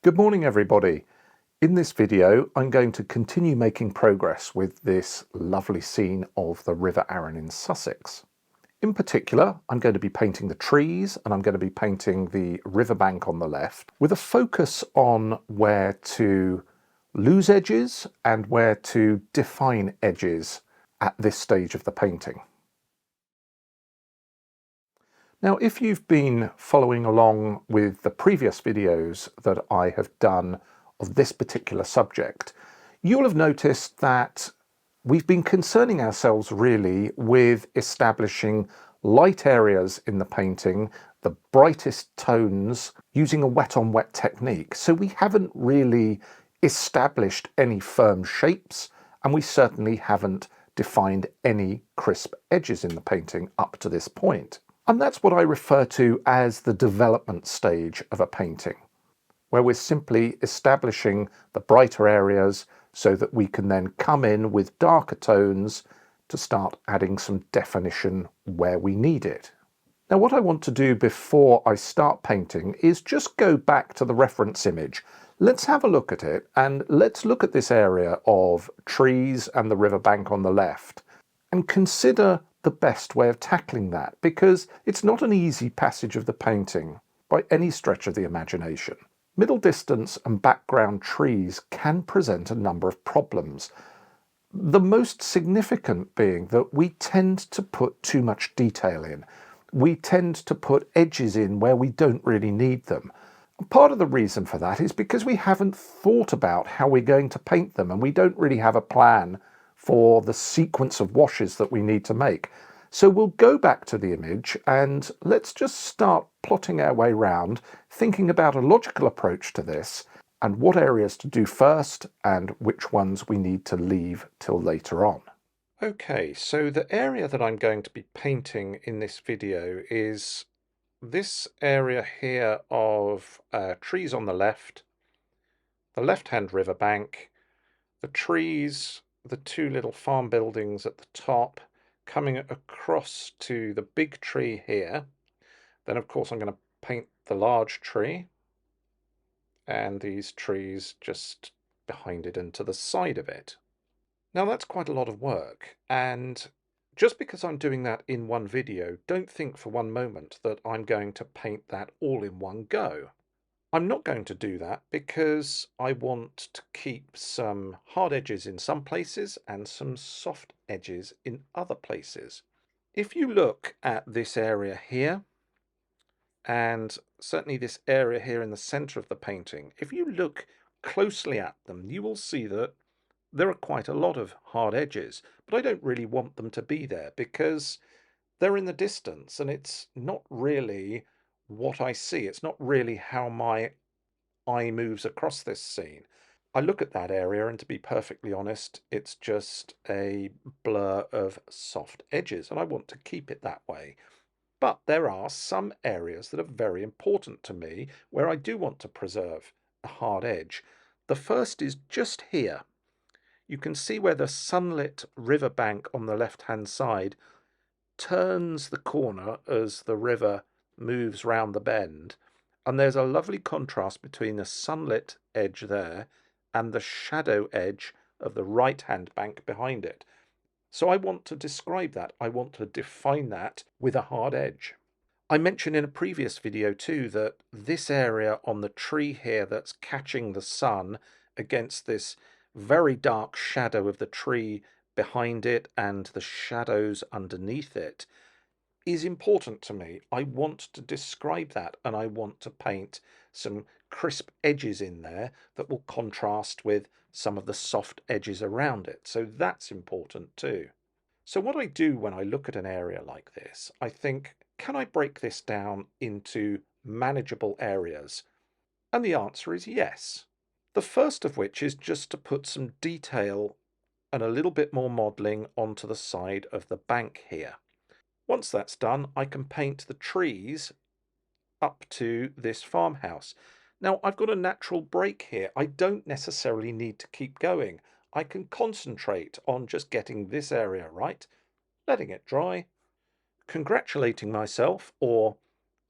Good morning, everybody. In this video, I'm going to continue making progress with this lovely scene of the River Arun in Sussex. In particular, I'm going to be painting the trees and I'm going to be painting the riverbank on the left with a focus on where to lose edges and where to define edges at this stage of the painting. Now, if you've been following along with the previous videos that I have done of this particular subject, you'll have noticed that we've been concerning ourselves really with establishing light areas in the painting, the brightest tones, using a wet-on-wet technique. So we haven't really established any firm shapes, and we certainly haven't defined any crisp edges in the painting up to this point. And that's what I refer to as the development stage of a painting, where we're simply establishing the brighter areas so that we can then come in with darker tones to start adding some definition where we need it. Now, what I want to do before I start painting is just go back to the reference image. Let's have a look at it, and let's look at this area of trees and the riverbank on the left and consider the best way of tackling that, because it's not an easy passage of the painting by any stretch of the imagination. Middle distance and background trees can present a number of problems. The most significant being that we tend to put too much detail in. We tend to put edges in where we don't really need them. Part of the reason for that is because we haven't thought about how we're going to paint them, and we don't really have a plan for the sequence of washes that we need to make. So we'll go back to the image and let's just start plotting our way around, thinking about a logical approach to this and what areas to do first and which ones we need to leave till later on. Okay, so the area that I'm going to be painting in this video is this area here of trees on the left-hand riverbank, the trees, the two little farm buildings at the top, coming across to the big tree here. Then of course I'm going to paint the large tree and these trees just behind it and to the side of it. Now that's quite a lot of work, and just because I'm doing that in one video, don't think for one moment that I'm going to paint that all in one go. I'm not going to do that because I want to keep some hard edges in some places and some soft edges in other places. If you look at this area here, and certainly this area here in the center of the painting, if you look closely at them, you will see that there are quite a lot of hard edges, but I don't really want them to be there because they're in the distance and it's not really what I see. It's not really how my eye moves across this scene. I look at that area and to be perfectly honest, it's just a blur of soft edges and I want to keep it that way. But there are some areas that are very important to me where I do want to preserve a hard edge. The first is just here. You can see where the sunlit riverbank on the left-hand side turns the corner as the river moves round the bend, and there's a lovely contrast between the sunlit edge there and the shadow edge of the right-hand bank behind it. So I want to describe that. I want to define that with a hard edge. I mentioned in a previous video too that this area on the tree here that's catching the sun against this very dark shadow of the tree behind it and the shadows underneath it is important to me. I want to describe that and I want to paint some crisp edges in there that will contrast with some of the soft edges around it. So that's important too. So what I do when I look at an area like this, I think, can I break this down into manageable areas? And the answer is yes. The first of which is just to put some detail and a little bit more modelling onto the side of the bank here. Once that's done, I can paint the trees up to this farmhouse. Now, I've got a natural break here. I don't necessarily need to keep going. I can concentrate on just getting this area right, letting it dry, congratulating myself or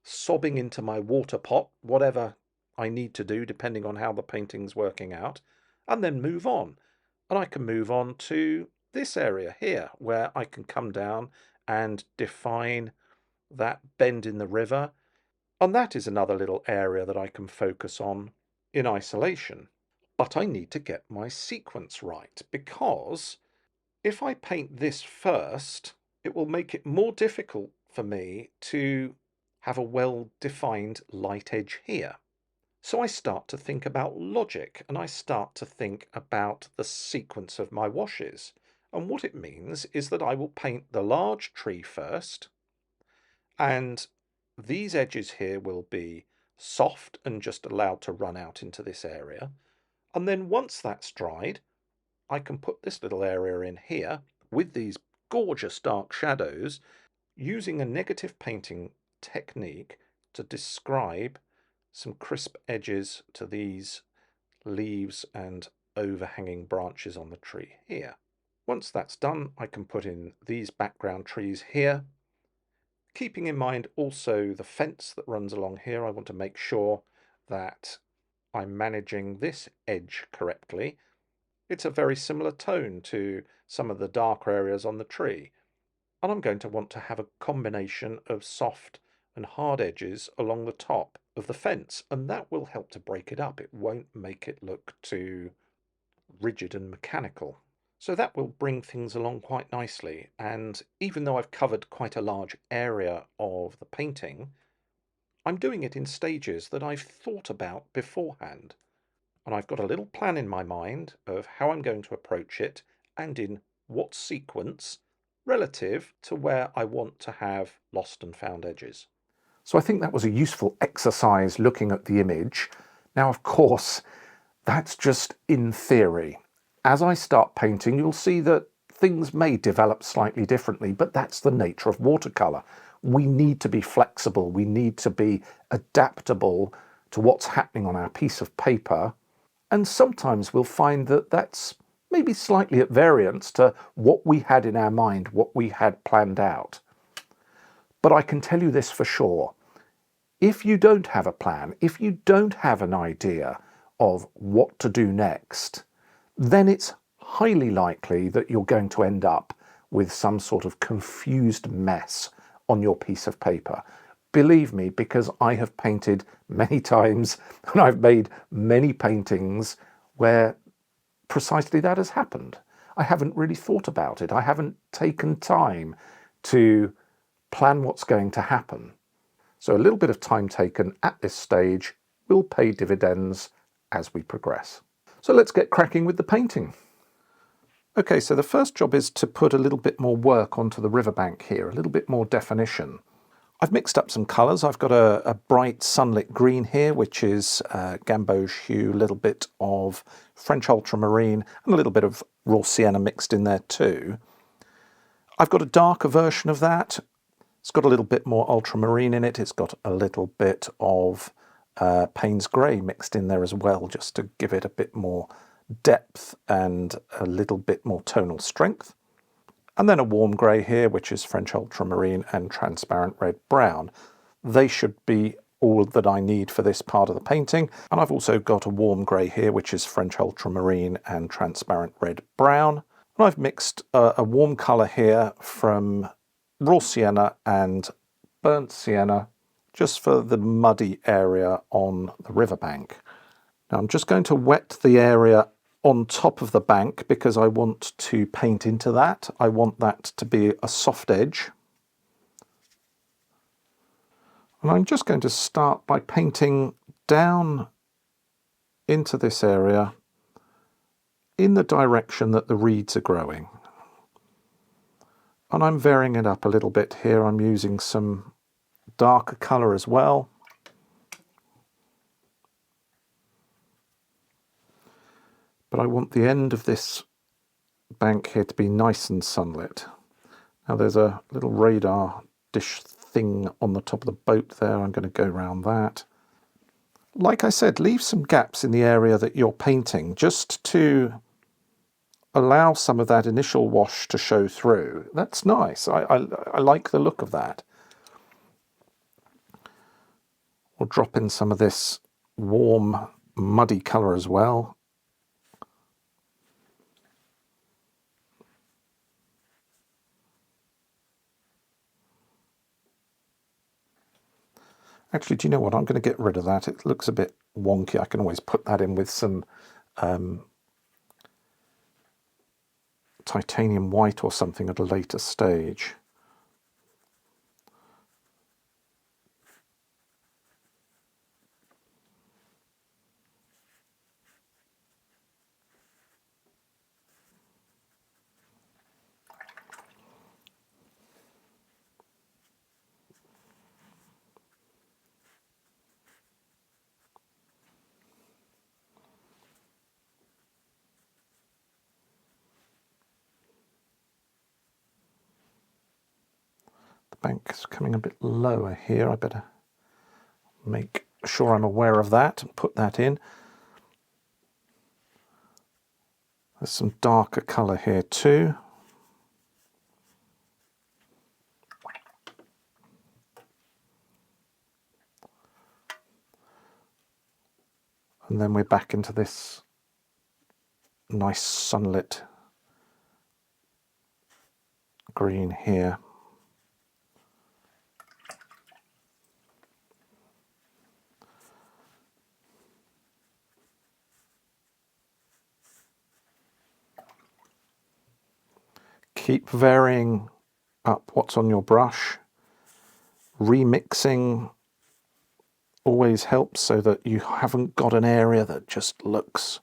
sobbing into my water pot, whatever I need to do depending on how the painting's working out, and then move on. And I can move on to this area here where I can come down and define that bend in the river. And that is another little area that I can focus on in isolation. But I need to get my sequence right, because if I paint this first, it will make it more difficult for me to have a well-defined light edge here. So I start to think about logic, and I start to think about the sequence of my washes. And what it means is that I will paint the large tree first, and these edges here will be soft and just allowed to run out into this area. And then once that's dried, I can put this little area in here with these gorgeous dark shadows, using a negative painting technique to describe some crisp edges to these leaves and overhanging branches on the tree here. Once that's done, I can put in these background trees here, keeping in mind also the fence that runs along here. I want to make sure that I'm managing this edge correctly. It's a very similar tone to some of the darker areas on the tree. And I'm going to want to have a combination of soft and hard edges along the top of the fence, and that will help to break it up. It won't make it look too rigid and mechanical. So that will bring things along quite nicely. And even though I've covered quite a large area of the painting, I'm doing it in stages that I've thought about beforehand. And I've got a little plan in my mind of how I'm going to approach it and in what sequence relative to where I want to have lost and found edges. So I think that was a useful exercise looking at the image. Now, of course, that's just in theory. As I start painting, you'll see that things may develop slightly differently, but that's the nature of watercolor. We need to be flexible. We need to be adaptable to what's happening on our piece of paper. And sometimes we'll find that that's maybe slightly at variance to what we had in our mind, what we had planned out. But I can tell you this for sure. If you don't have a plan, if you don't have an idea of what to do next, then it's highly likely that you're going to end up with some sort of confused mess on your piece of paper. Believe me, because I have painted many times and I've made many paintings where precisely that has happened. I haven't really thought about it. I haven't taken time to plan what's going to happen. So a little bit of time taken at this stage will pay dividends as we progress. So let's get cracking with the painting. Okay, so the first job is to put a little bit more work onto the riverbank here, a little bit more definition. I've mixed up some colours. I've got a bright sunlit green here, which is gamboge hue, a little bit of French ultramarine, and a little bit of raw sienna mixed in there too. I've got a darker version of that. It's got a little bit more ultramarine in it. It's got a little bit of Payne's grey mixed in there as well, just to give it a bit more depth and a little bit more tonal strength. And then a warm grey here, which is French ultramarine and transparent red brown. They should be all that I need for this part of the painting. And I've also got a warm grey here, which is French ultramarine and transparent red brown. And I've mixed a warm colour here from raw sienna and burnt sienna, just for the muddy area on the riverbank. Now I'm just going to wet the area on top of the bank because I want to paint into that. I want that to be a soft edge. And I'm just going to start by painting down into this area in the direction that the reeds are growing. And I'm varying it up a little bit here. I'm using some darker colour as well. But I want the end of this bank here to be nice and sunlit. Now there's a little radar dish thing on the top of the boat there. I'm going to go around that. Like I said, leave some gaps in the area that you're painting just to allow some of that initial wash to show through. That's nice. I like the look of that. We'll drop in some of this warm, muddy colour as well. Actually, do you know what? I'm going to get rid of that. It looks a bit wonky. I can always put that in with some titanium white or something at a later stage. The bank is coming a bit lower here. I better make sure I'm aware of that and put that in. There's some darker colour here too. And then we're back into this nice sunlit green here. Keep varying up what's on your brush. Remixing always helps so that you haven't got an area that just looks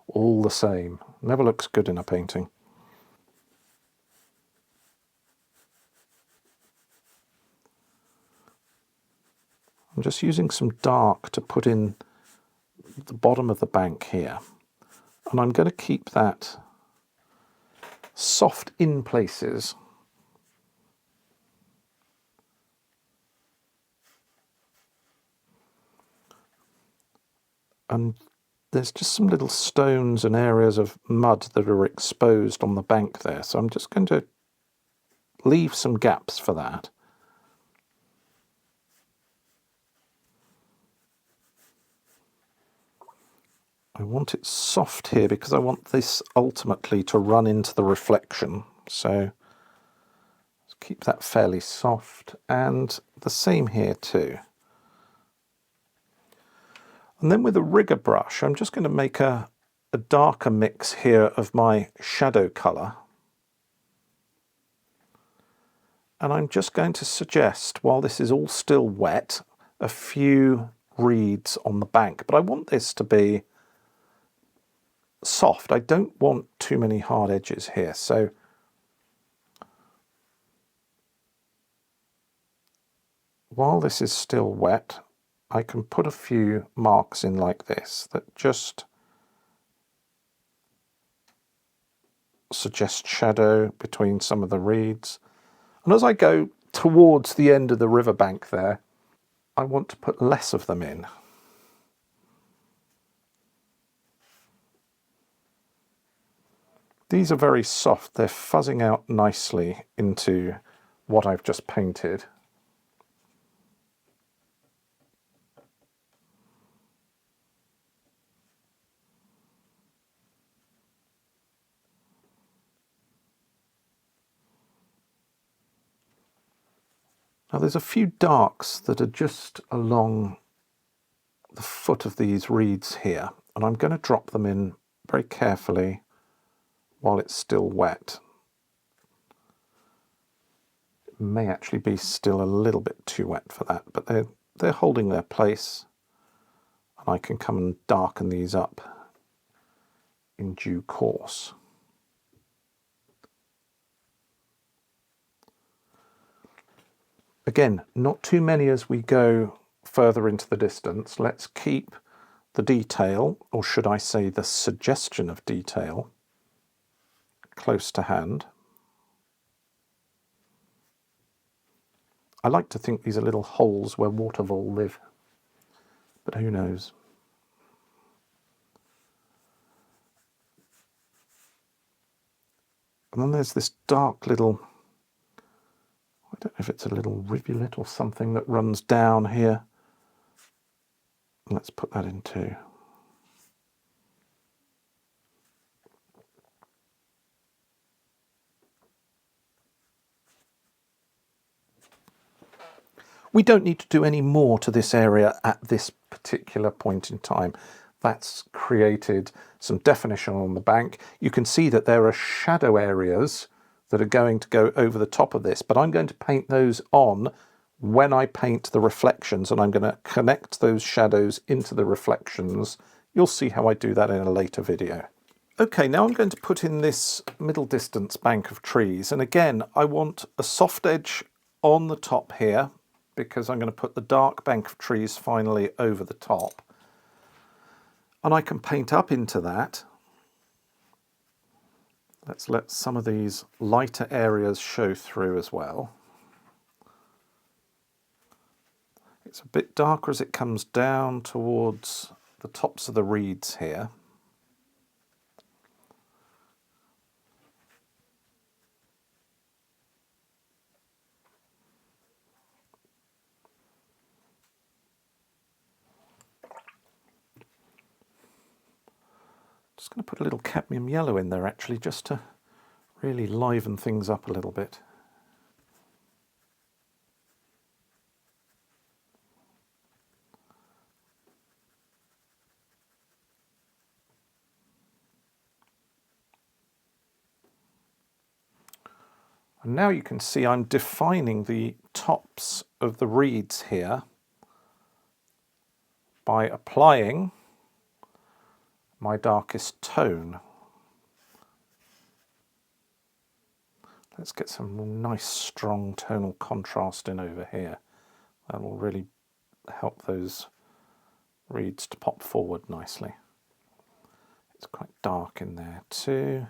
all the same. Never looks good in a painting. I'm just using some dark to put in the bottom of the bank here. And I'm going to keep that soft in places. And there's just some little stones and areas of mud that are exposed on the bank there. So I'm just going to leave some gaps for that. I want it soft here because I want this ultimately to run into the reflection. So let's keep that fairly soft, and the same here too. And then with a rigger brush, I'm just going to make a darker mix here of my shadow colour. And I'm just going to suggest, while this is all still wet, a few reeds on the bank. But I want this to be soft. I don't want too many hard edges here. So while this is still wet, I can put a few marks in like this that just suggest shadow between some of the reeds. And as I go towards the end of the riverbank there, I want to put less of them in. These are very soft. They're fuzzing out nicely into what I've just painted. Now there's a few darks that are just along the foot of these reeds here, and I'm going to drop them in very carefully while it's still wet. It may actually be still a little bit too wet for that, but they're holding their place, and I can come and darken these up in due course. Again, not too many as we go further into the distance. Let's keep the detail, or should I say the suggestion of detail, close to hand. I like to think these are little holes where water vole live, but who knows. And then there's this dark little, I don't know if it's a little rivulet or something that runs down here. Let's put that in too. We don't need to do any more to this area at this particular point in time. That's created some definition on the bank. You can see that there are shadow areas that are going to go over the top of this, but I'm going to paint those on when I paint the reflections, and I'm going to connect those shadows into the reflections. You'll see how I do that in a later video. Okay, now I'm going to put in this middle distance bank of trees, and again I want a soft edge on the top here because I'm going to put the dark bank of trees finally over the top, and I can paint up into that. Let's let some of these lighter areas show through as well. It's a bit darker as it comes down towards the tops of the reeds here. Just going to put a little cadmium yellow in there actually, just to really liven things up a little bit. And now you can see I'm defining the tops of the reeds here by applying my darkest tone. Let's get some nice strong tonal contrast in over here. That will really help those reeds to pop forward nicely. It's quite dark in there too.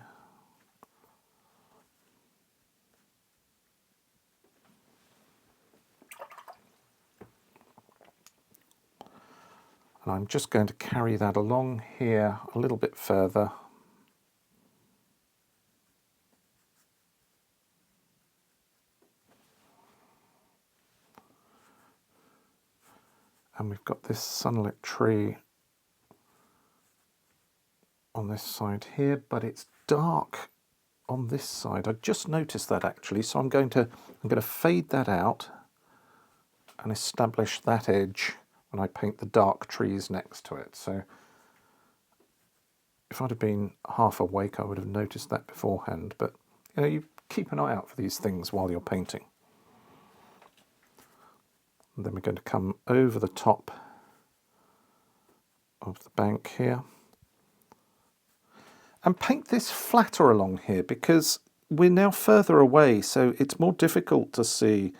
And I'm just going to carry that along here a little bit further. And we've got this sunlit tree on this side here, but it's dark on this side. I just noticed that actually, so I'm going to fade that out and establish that edge when I paint the dark trees next to it. So if I'd have been half awake, I would have noticed that beforehand, but you know, you keep an eye out for these things while you're painting. And then we're going to come over the top of the bank here and paint this flatter along here because we're now further away, so it's more difficult to see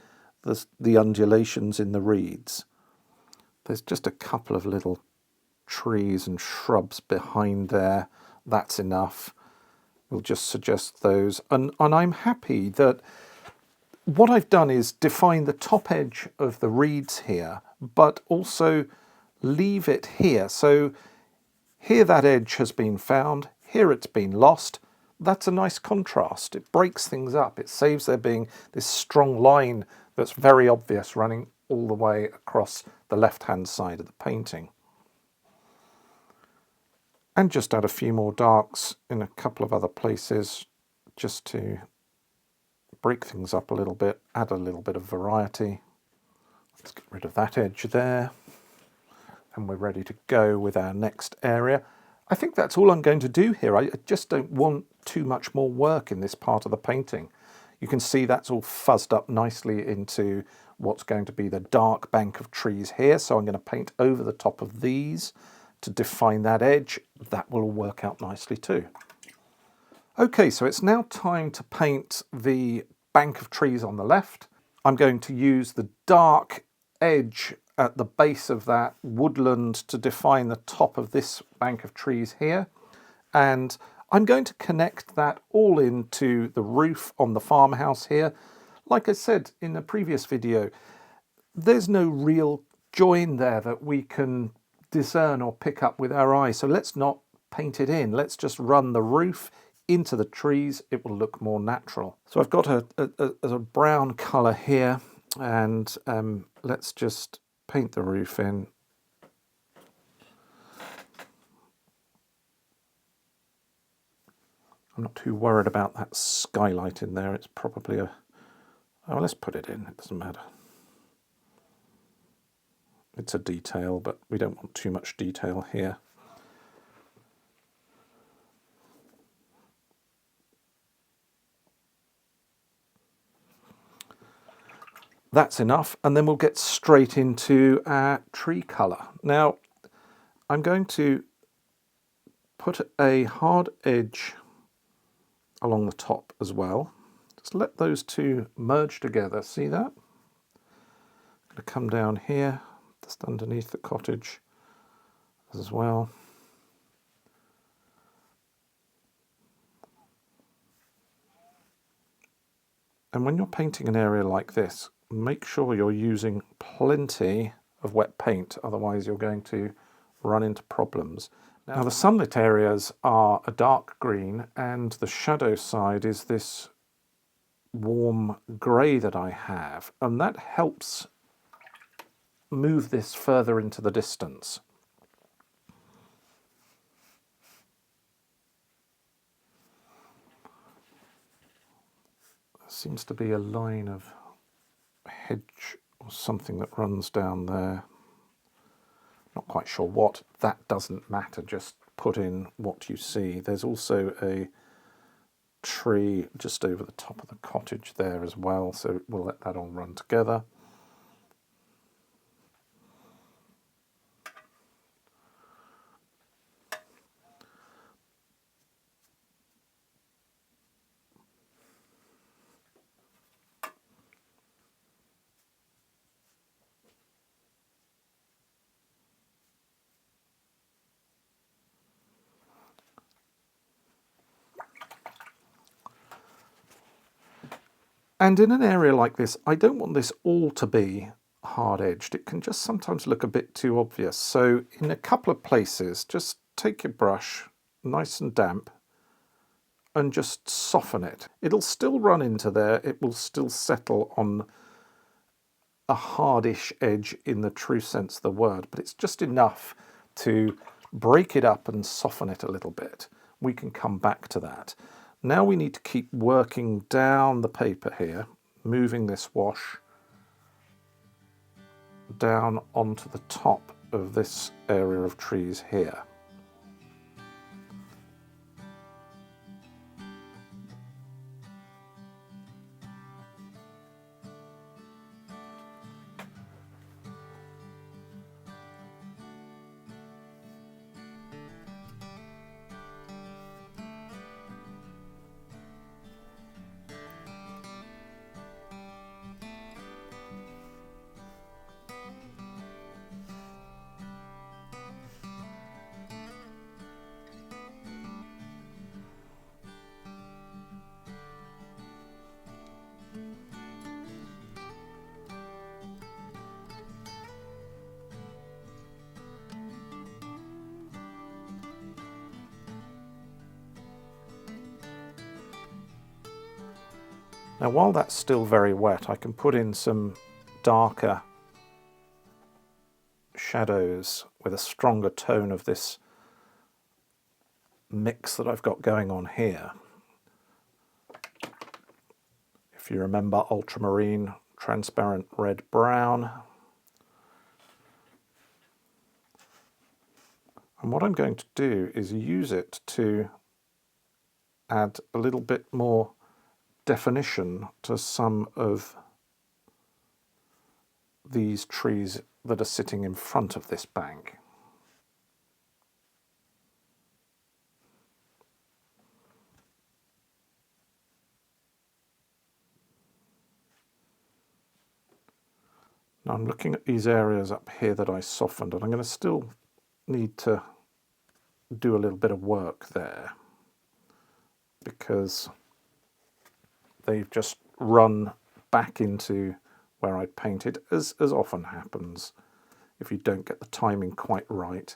the undulations in the reeds. There's just a couple of little trees and shrubs behind there. That's enough. We'll just suggest those. And I'm happy that what I've done is define the top edge of the reeds here, but also leave it here. So here that edge has been found, here it's been lost. That's a nice contrast. It breaks things up. It saves there being this strong line that's very obvious running all the way across the left-hand side of the painting. And just add a few more darks in a couple of other places just to break things up a little bit, add a little bit of variety. Let's get rid of that edge there. And we're ready to go with our next area. I think that's all I'm going to do here. I just don't want too much more work in this part of the painting. You can see that's all fuzzed up nicely into what's going to be the dark bank of trees here. So I'm going to paint over the top of these to define that edge. That will all work out nicely too. Okay, so it's now time to paint the bank of trees on the left. I'm going to use the dark edge at the base of that woodland to define the top of this bank of trees here. And I'm going to connect that all into the roof on the farmhouse here. Like I said in the previous video, there's no real join there that we can discern or pick up with our eye. So let's not paint it in. Let's just run the roof into the trees. It will look more natural. So I've got a brown colour here, and let's just paint the roof in I'm not too worried about that skylight in there. It's probably a... Oh, let's put it in. It doesn't matter. It's a detail, but we don't want too much detail here. That's enough, and then we'll get straight into our tree colour. Now, I'm going to put a hard edge along the top as well. Just let those two merge together, see that? I'm going to come down here, just underneath the cottage as well. And when you're painting an area like this, make sure you're using plenty of wet paint, otherwise you're going to run into problems. Now the sunlit areas are a dark green and the shadow side is this warm grey that I have, and that helps move this further into the distance. There seems to be a line of hedge or something that runs down there. Not quite sure what. That doesn't matter, just put in what you see. There's also a tree just over the top of the cottage there as well, so we'll let that all run together. And in an area like this, I don't want this all to be hard-edged. It can just sometimes look a bit too obvious. So in a couple of places, just take your brush, nice and damp, and just soften it. It'll still run into there. It will still settle on a hardish edge in the true sense of the word, but it's just enough to break it up and soften it a little bit. We can come back to that. Now we need to keep working down the paper here, moving this wash down onto the top of this area of trees here. Now while that's still very wet, I can put in some darker shadows with a stronger tone of this mix that I've got going on here. If you remember, ultramarine, transparent red brown. And what I'm going to do is use it to add a little bit more definition to some of these trees that are sitting in front of this bank. Now I'm looking at these areas up here that I softened, and I'm going to still need to do a little bit of work there because they've just run back into where I painted, as often happens if you don't get the timing quite right.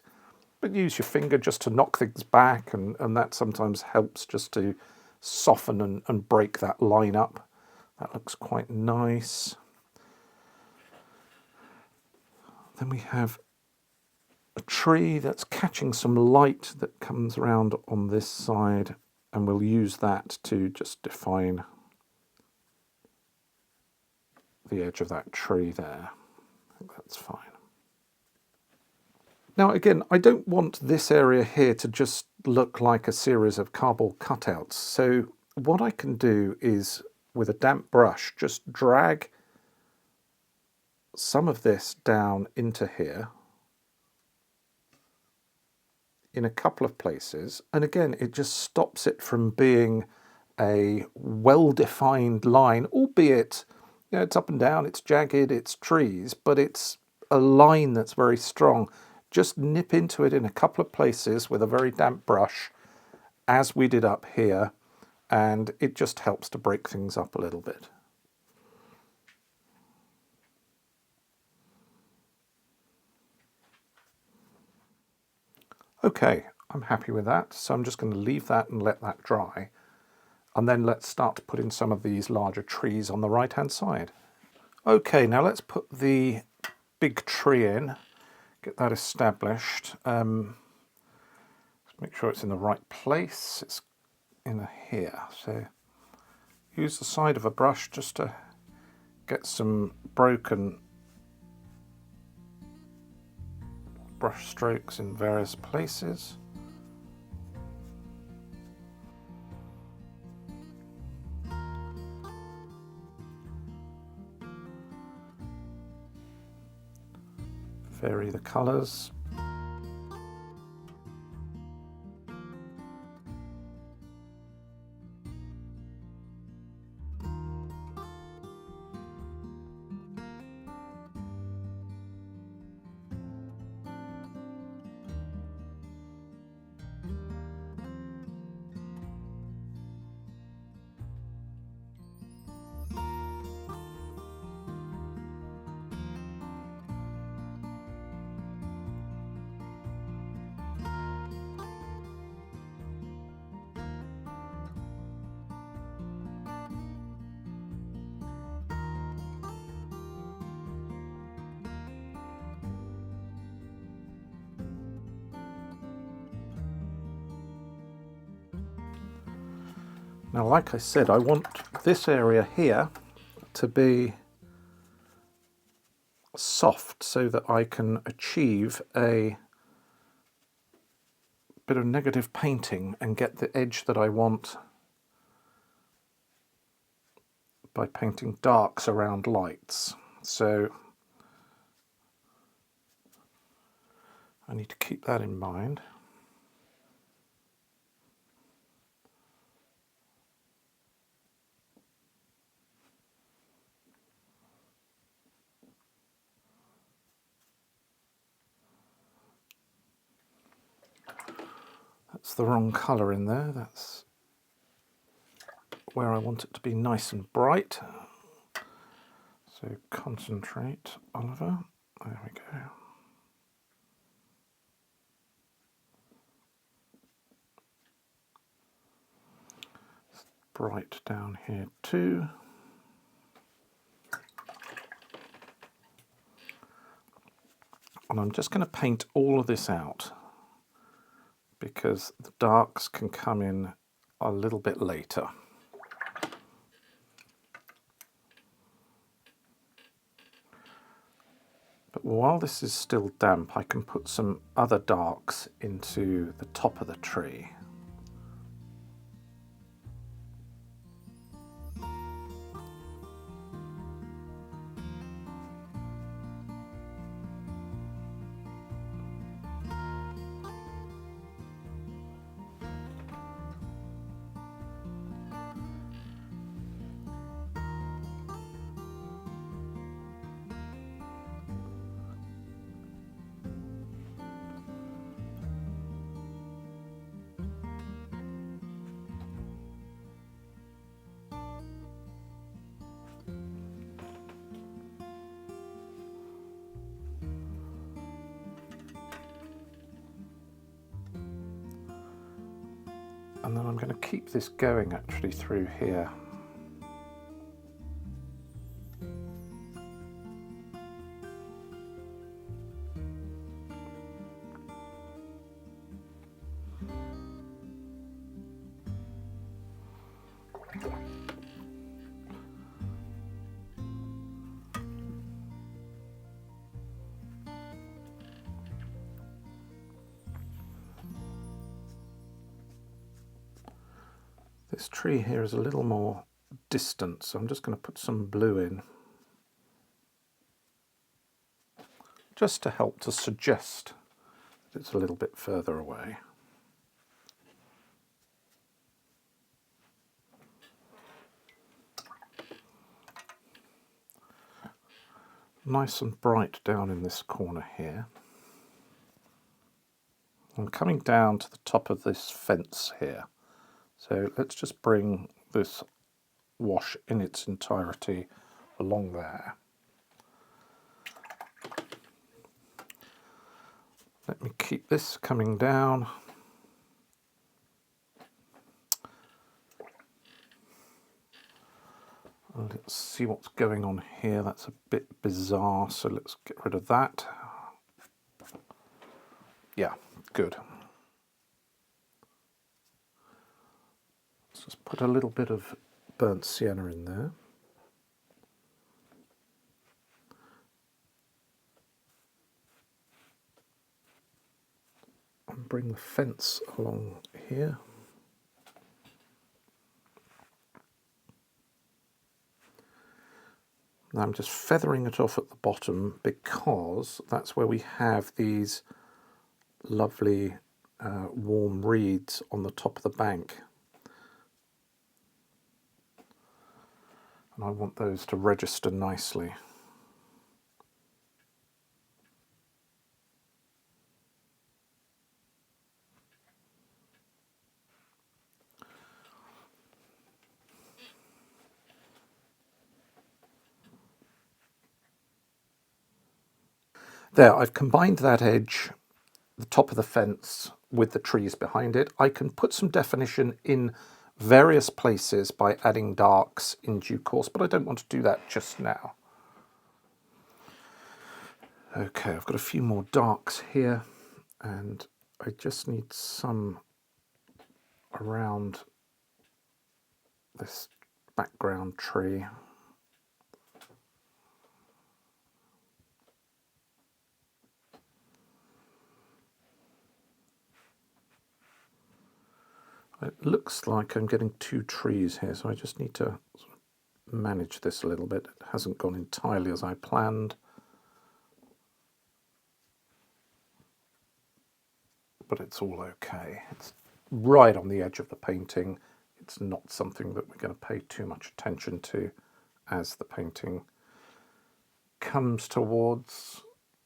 But use your finger just to knock things back, and that sometimes helps just to soften and break that line up. That looks quite nice. Then we have a tree that's catching some light that comes around on this side and we'll use that to just define the edge of that tree there. I think that's fine. Now again, I don't want this area here to just look like a series of cardboard cutouts. So what I can do is, with a damp brush, just drag some of this down into here in a couple of places. And again, it just stops it from being a well-defined line, albeit, you know, it's up and down, it's jagged, it's trees, but it's a line that's very strong. Just nip into it in a couple of places with a very damp brush, as we did up here, and it just helps to break things up a little bit. Okay, I'm happy with that, so I'm just going to leave that and let that dry. And then let's start to put in some of these larger trees on the right-hand side. Okay, now let's put the big tree in, get that established. Let's make sure it's in the right place. It's in here, so use the side of a brush just to get some broken brush strokes in various places. Vary the colours. Now, like I said, I want this area here to be soft so that I can achieve a bit of negative painting and get the edge that I want by painting darks around lights. So I need to keep that in mind. That's the wrong colour in there. That's where I want it to be nice and bright. So concentrate, Oliver. There we go. It's bright down here too. And I'm just going to paint all of this out, because the darks can come in a little bit later. But while this is still damp, I can put some other darks into the top of the tree. And then I'm going to keep this going actually through here. This tree here is a little more distant, so I'm just going to put some blue in, just to help to suggest that it's a little bit further away. Nice and bright down in this corner here. I'm coming down to the top of this fence here. So let's just bring this wash in its entirety along there. Let me keep this coming down. Let's see what's going on here. That's a bit bizarre, so let's get rid of that. Yeah, good. Let's just put a little bit of burnt sienna in there. And bring the fence along here. Now I'm just feathering it off at the bottom because that's where we have these lovely warm reeds on the top of the bank. And I want those to register nicely. There, I've combined that edge, the top of the fence, with the trees behind it. I can put some definition in various places by adding darks in due course, but I don't want to do that just now. Okay, I've got a few more darks here, and I just need some around this background tree. It looks like I'm getting two trees here, so I just need to sort of manage this a little bit. It hasn't gone entirely as I planned, but it's all okay. It's right on the edge of the painting. It's not something that we're going to pay too much attention to as the painting comes towards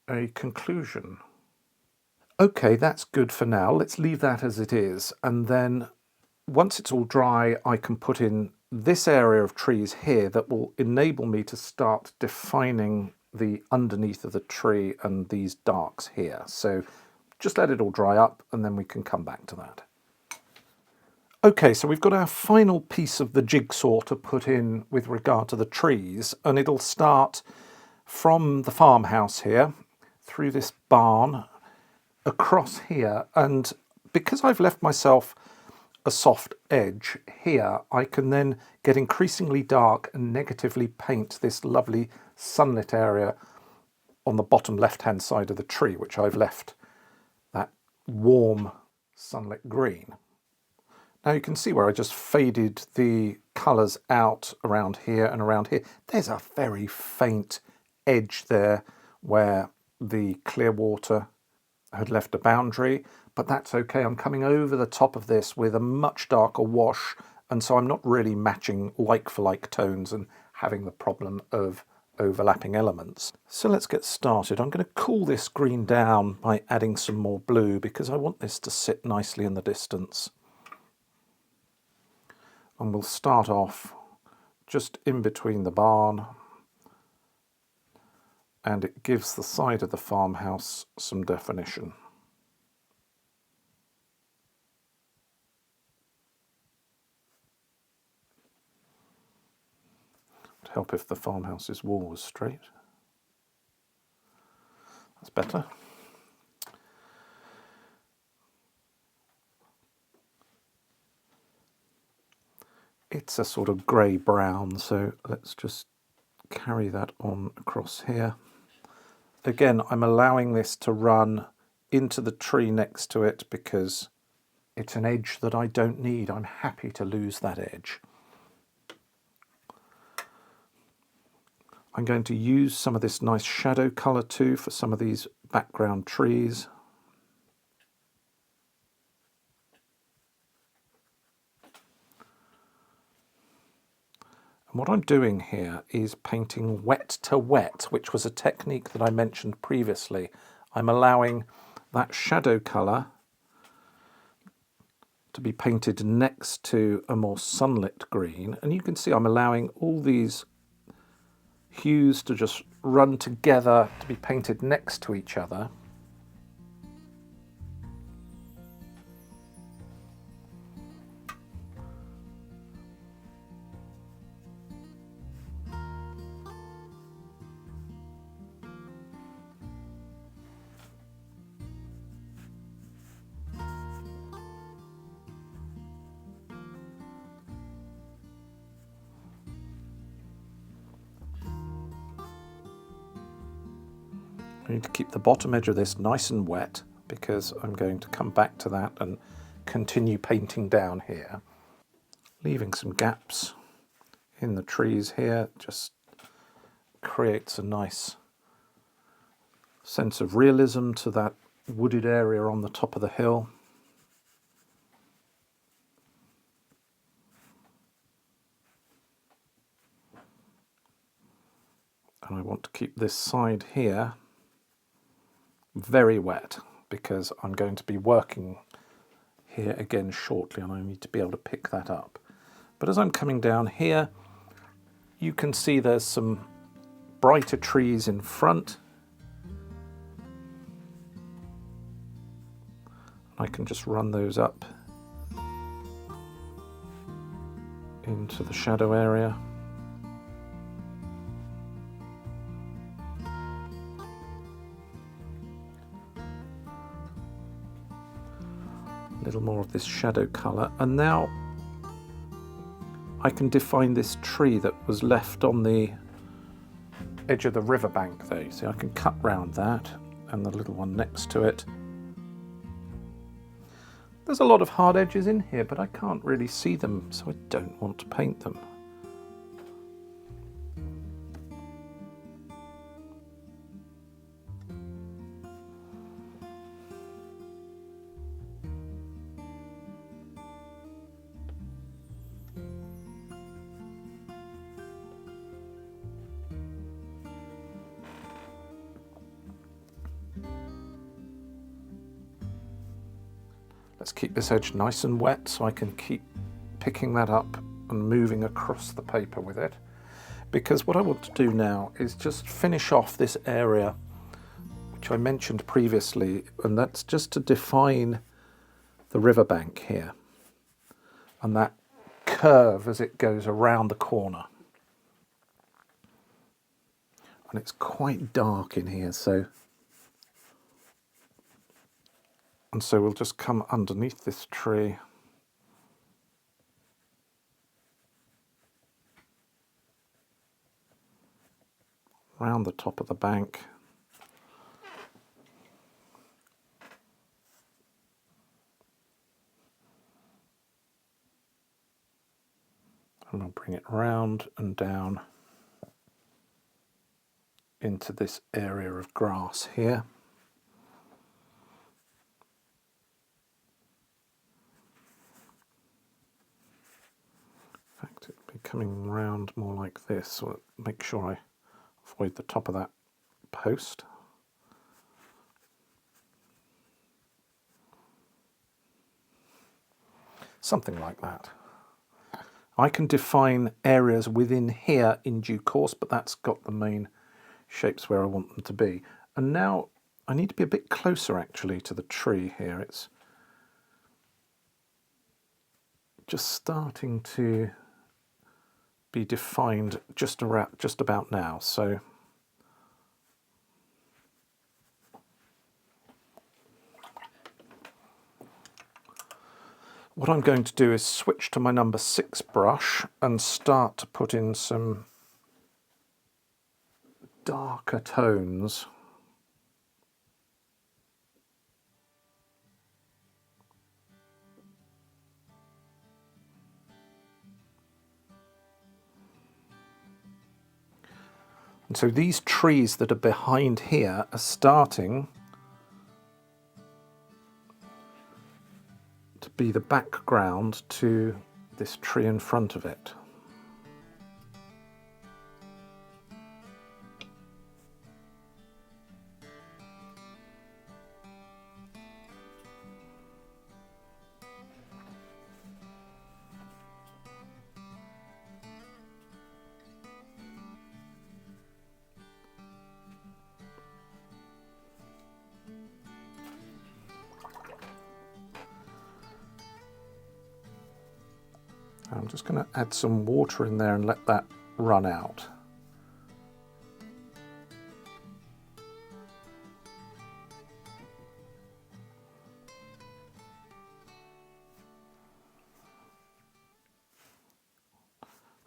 a conclusion. Okay, that's good for now. Let's leave that as it is, and then once it's all dry, I can put in this area of trees here that will enable me to start defining the underneath of the tree and these darks here. So just let it all dry up and then we can come back to that. Okay, so we've got our final piece of the jigsaw to put in with regard to the trees, and it'll start from the farmhouse here, through this barn, across here, and because I've left myself a soft edge here, I can then get increasingly dark and negatively paint this lovely sunlit area on the bottom left-hand side of the tree, which I've left that warm sunlit green. Now you can see where I just faded the colours out around here and around here. There's a very faint edge there where the clear water had left a boundary, but that's okay. I'm coming over the top of this with a much darker wash, and so I'm not really matching like-for-like tones and having the problem of overlapping elements. So let's get started. I'm going to cool this green down by adding some more blue because I want this to sit nicely in the distance. And we'll start off just in between the barn, and it gives the side of the farmhouse some definition. It'd help if the farmhouse's wall was straight. That's better. It's a sort of grey-brown, so let's just carry that on across here. Again, I'm allowing this to run into the tree next to it because It's an edge that I don't need. I'm happy to lose that edge. I'm going to use some of this nice shadow colour too for some of these background trees. And what I'm doing here is painting wet to wet, which was a technique that I mentioned previously. I'm allowing that shadow colour to be painted next to a more sunlit green, and you can see I'm allowing all these hues to just run together to be painted next to each other. I need to keep the bottom edge of this nice and wet because I'm going to come back to that and continue painting down here. Leaving some gaps in the trees here just creates a nice sense of realism to that wooded area on the top of the hill. And I want to keep this side here very wet because I'm going to be working here again shortly and I need to be able to pick that up. But as I'm coming down here, you can see there's some brighter trees in front. I can just run those up into the shadow area. A little more of this shadow colour, and now I can define this tree that was left on the edge of the riverbank there. You see, I can cut round that and the little one next to it. There's a lot of hard edges in here, but I can't really see them, so I don't want to paint them. Let's keep this edge nice and wet so I can keep picking that up and moving across the paper with it. Because what I want to do now is just finish off this area which I mentioned previously, and that's just to define the riverbank here and that curve as it goes around the corner. And it's quite dark in here, so we'll just come underneath this tree. Round the top of the bank. And I'll bring it round and down into this area of grass here. In fact, it'll be coming round more like this, so make sure I avoid the top of that post. Something like that. I can define areas within here in due course, but that's got the main shapes where I want them to be. And now I need to be a bit closer actually to the tree here. It's just starting to be defined just about now. So what I'm going to do is switch to my number 6 brush and start to put in some darker tones. And so these trees that are behind here are starting to be the background to this tree in front of it. I'm just going to add some water in there and let that run out.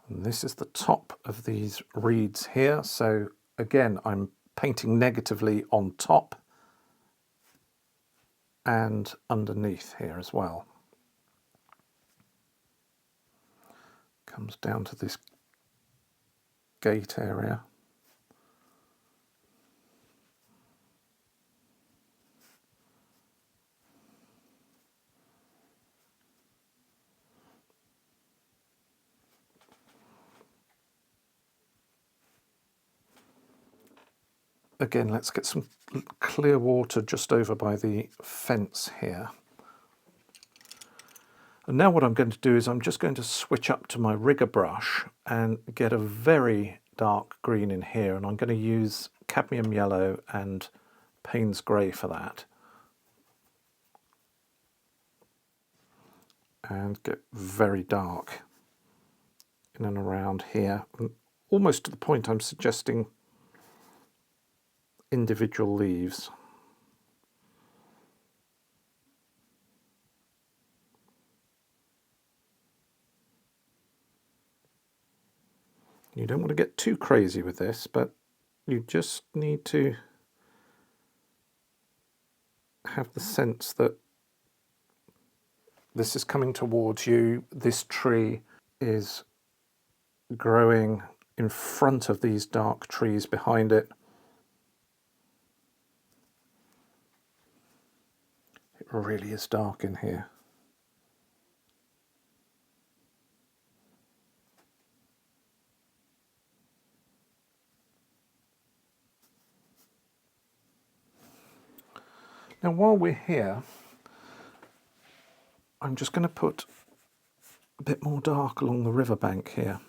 And this is the top of these reeds here. So again, I'm painting negatively on top and underneath here as well. Comes down to this gate area. Again, let's get some clear water just over by the fence here. And now what I'm going to do is I'm just going to switch up to my rigger brush and get a very dark green in here, and I'm going to use cadmium yellow and Payne's grey for that. And get very dark in and around here, almost to the point I'm suggesting individual leaves. You don't want to get too crazy with this, but you just need to have the sense that this is coming towards you. This tree is growing in front of these dark trees behind it. It really is dark in here. Now, while we're here, I'm just going to put a bit more dark along the riverbank here.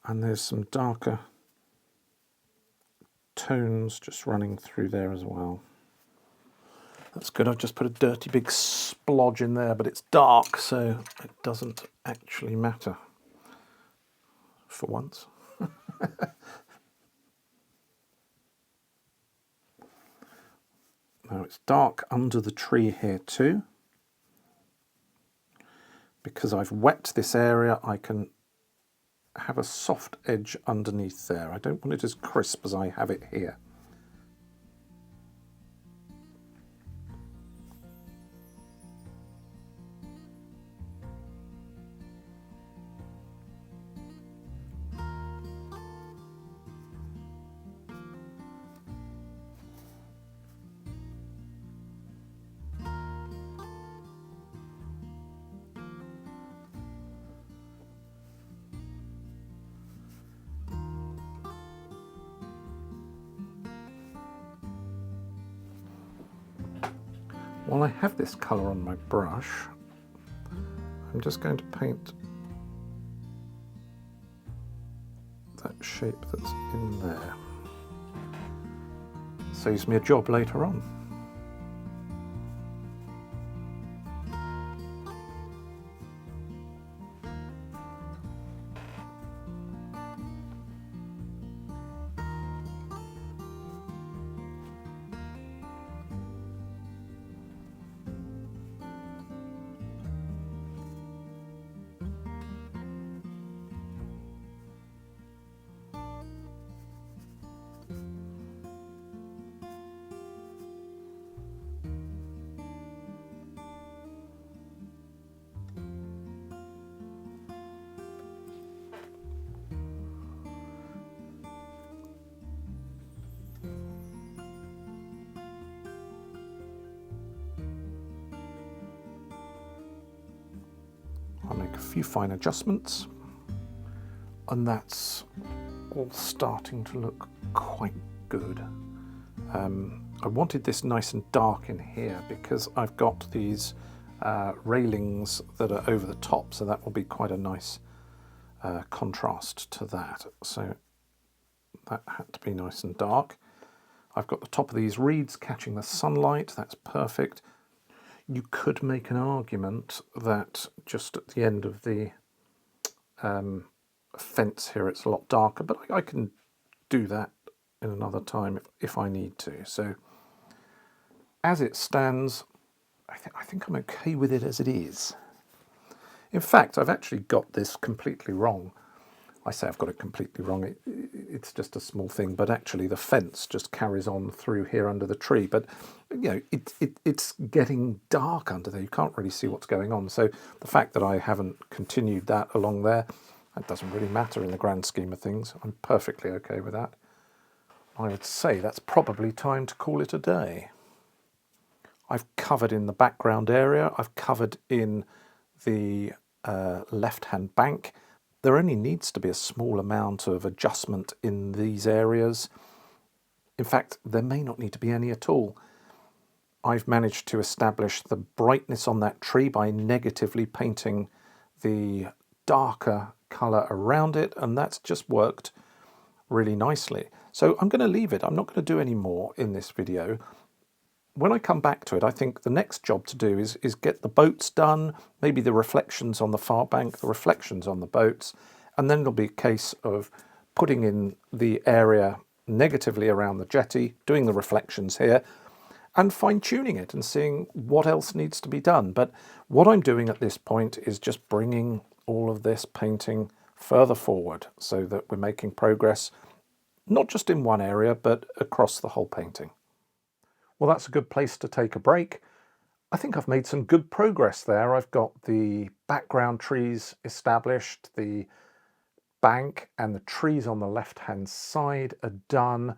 And there's some darker tones just running through there as well. That's good. I've just put a dirty big splodge in there, but it's dark, so it doesn't actually matter for once. Now it's dark under the tree here too. Because I've wet this area, I can have a soft edge underneath there. I don't want it as crisp as I have it here. While I have this colour on my brush, I'm just going to paint that shape that's in there. Saves me a job later on. few fine adjustments, and that's all starting to look quite good. I wanted this nice and dark in here because I've got these railings that are over the top, so that will be quite a nice contrast to that. So that had to be nice and dark. I've got the top of these reeds catching the sunlight, that's perfect. You could make an argument that just at the end of the fence here it's a lot darker, but I can do that in another time if I need to. So as it stands, I think I'm okay with it as it is. In fact, I've actually got this completely wrong. I say I've got it completely wrong. It's just a small thing, but actually the fence just carries on through here under the tree. But you know, it's getting dark under there. You can't really see what's going on. So the fact that I haven't continued that along there, that doesn't really matter in the grand scheme of things. I'm perfectly okay with that. I would say that's probably time to call it a day. I've covered in the background area. I've covered in the left-hand bank. There only needs to be a small amount of adjustment in these areas. In fact, there may not need to be any at all. I've managed to establish the brightness on that tree by negatively painting the darker colour around it, and that's just worked really nicely. So I'm going to leave it. I'm not going to do any more in this video. When I come back to it, I think the next job to do is get the boats done, maybe the reflections on the far bank, the reflections on the boats, and then there'll be a case of putting in the area negatively around the jetty, doing the reflections here, and fine-tuning it and seeing what else needs to be done. But what I'm doing at this point is just bringing all of this painting further forward so that we're making progress, not just in one area, but across the whole painting. Well, that's a good place to take a break. I think I've made some good progress there. I've got the background trees established, the bank and the trees on the left-hand side are done,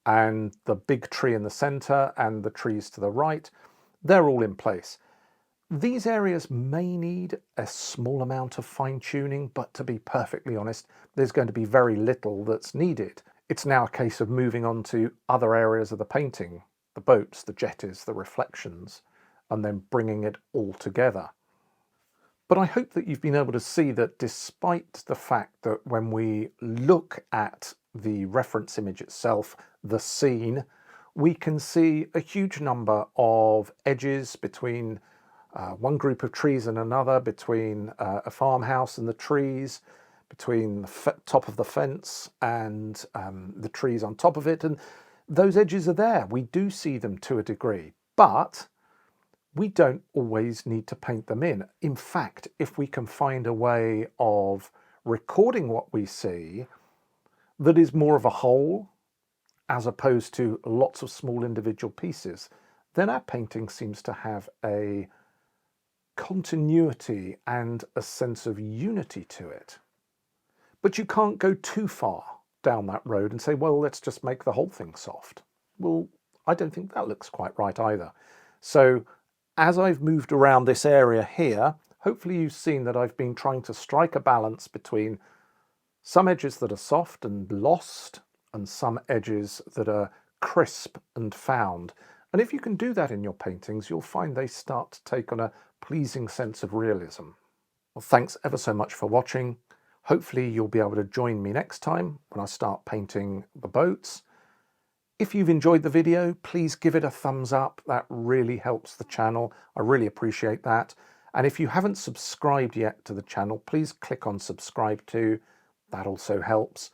and the big tree in the centre and the trees to the right, they're all in place. These areas may need a small amount of fine-tuning, but to be perfectly honest, there's going to be very little that's needed. It's now a case of moving on to other areas of the painting, the boats, the jetties, the reflections, and then bringing it all together. But I hope that you've been able to see that despite the fact that when we look at the reference image itself, the scene, we can see a huge number of edges between one group of trees and another, between a farmhouse and the trees, between the top of the fence and the trees on top of it, and those edges are there. We do see them to a degree, but we don't always need to paint them in. In fact, if we can find a way of recording what we see that is more of a whole, as opposed to lots of small individual pieces, then our painting seems to have a continuity and a sense of unity to it. But you can't go too far down that road and say, well, let's just make the whole thing soft. Well, I don't think that looks quite right either. So as I've moved around this area here, hopefully you've seen that I've been trying to strike a balance between some edges that are soft and lost and some edges that are crisp and found. And if you can do that in your paintings, you'll find they start to take on a pleasing sense of realism. Well, thanks ever so much for watching. Hopefully you'll be able to join me next time when I start painting the boats. If you've enjoyed the video, please give it a thumbs up. That really helps the channel. I really appreciate that. And if you haven't subscribed yet to the channel, please click on subscribe too. That also helps.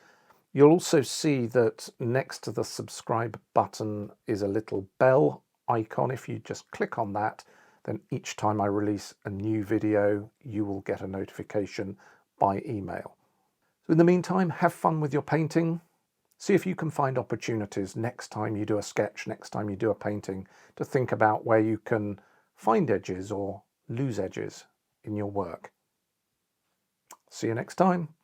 You'll also see that next to the subscribe button is a little bell icon. If you just click on that, then each time I release a new video, you will get a notification by email. So in the meantime, have fun with your painting. See if you can find opportunities next time you do a sketch, next time you do a painting, to think about where you can find edges or lose edges in your work. See you next time.